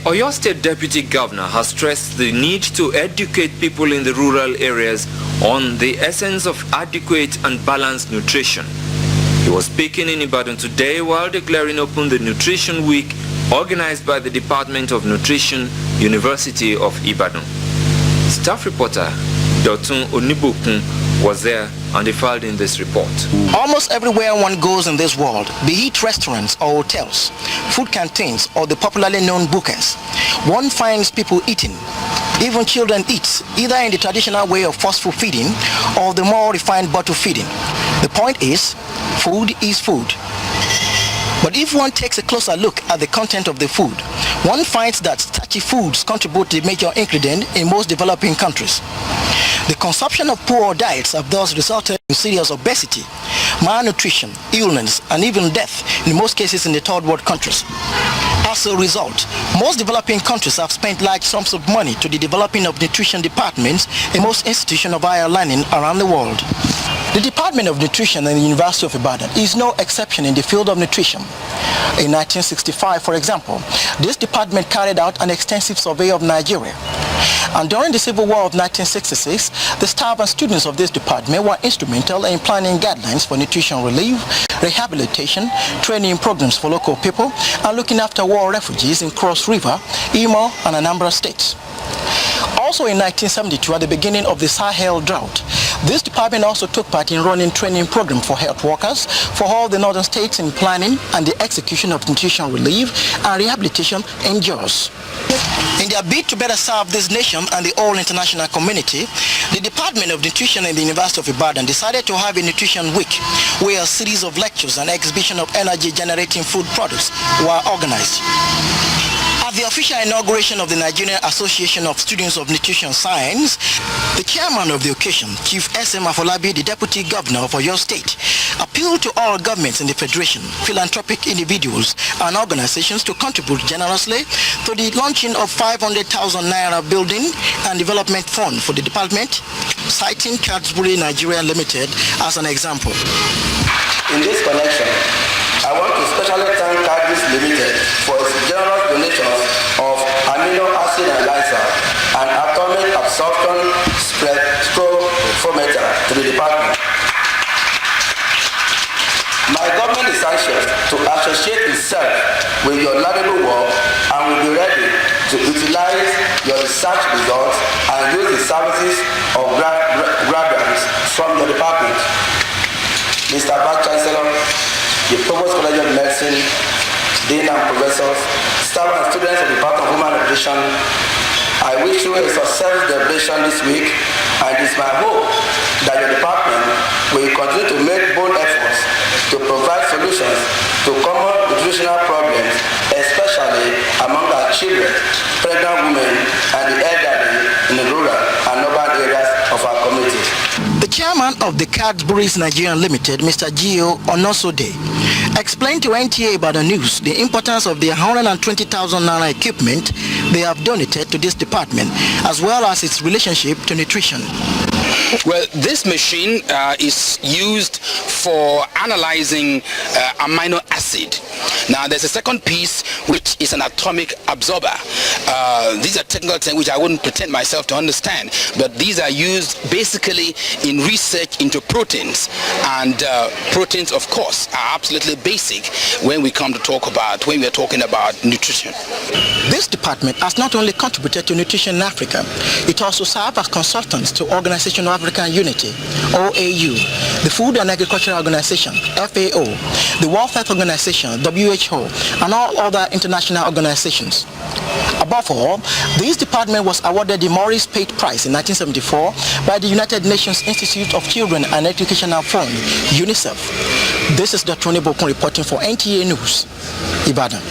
Oyo State Deputy Governor has stressed the need to educate people in the rural areas on the essence of adequate and balanced nutrition. He was speaking in Ibadan today while declaring open the Nutrition Week organized by the Dept of Nutrition, University of Ibadan. Staff reporter Dotun Onibokun was there and they filed in this report. Almost everywhere one goes in this world, be it restaurants or hotels, food canteens or the popularly known bukas, one finds people eating. Even children eat, either in the traditional way of forceful feeding or the more refined bottle feeding. The point is, food is food. But if one takes a closer look at the content of the food, one finds that starchy foods contribute to the major ingredient in most developing countries. The consumption of poor diets have thus resulted in serious obesity, malnutrition, illness, and even death in most cases in the third world countries. As a result, most developing countries have spent large sums of money to the developing of nutrition departments in most institutions of higher learning around the world. The Department of Nutrition in the University of Ibadan is no exception in the field of nutrition. In 1965, for example, this department carried out an extensive survey of Nigeria. And during the Civil War of 1966, the staff and students of this department were instrumental in planning guidelines for nutrition relief, rehabilitation, training programs for local people, and looking after war refugees in Cross River, Imo, and Anambra states. Also in 1972, at the beginning of the Sahel drought, this department also took part in running training program for health workers for all the northern states in planning and the execution of nutrition relief and rehabilitation NGOs. In their bid to better serve this nation and the whole international community, the Department of Nutrition in the University of Ibadan decided to have a Nutrition Week where a series of lectures and exhibition of energy-generating food products were organized. At the official inauguration of the Nigerian Association of Students of Nutrition Science, the chairman of the occasion, Chief S.M Afolabi, the Deputy Governor of Oyo State, appealed to all governments in the Federation, philanthropic individuals and organizations to contribute generously to the launching of 500,000 Naira Building and Development Fund for the department, citing Cadbury Nigeria Limited as an example. In this connection, I want to specially thank Cadbury Limited for its generous donations of amino acid analyzer and atomic absorption spectrophotometer to the department. My government is anxious to associate itself with your laudable work and will be ready to utilize your research results and use the services of graduates from your department. Mr. Vice Chancellor, the Provost College of Medicine, Dean and Professors, staff and students of the Department of Human Nutrition, I wish you a successful celebration this week, and it is my hope that your department will continue to make bold efforts to provide solutions to common nutritional problems, especially among our children, pregnant women, and the elderly in the rural and urban areas of our community. The chairman of the Cadbury Nigeria Limited, Mr. Gio Onosode, explained to NTA Ibadan News the importance of the 120,000 Naira equipment they have donated to this department, as well as its relationship to nutrition. Well, this machine is used for analyzing amino acid. Now, there's a second piece which is an atomic absorber. These are technical terms which I wouldn't pretend myself to understand, but these are used basically in research into proteins, and proteins, of course, are absolutely basic when we come to talk about, when we're talking about nutrition. This department has not only contributed to nutrition in Africa, it also serves as consultants to Organization of African Unity, OAU, the Food and Agriculture Organization, FAO, the World Health Organization, WHO, and all other international organizations. Above all, this department was awarded the Maurice Pate Prize in 1974 by the United Nations Institute of Children and Educational Fund, UNICEF. This is Dotun Onibokun reporting for NTA News, Ibadan.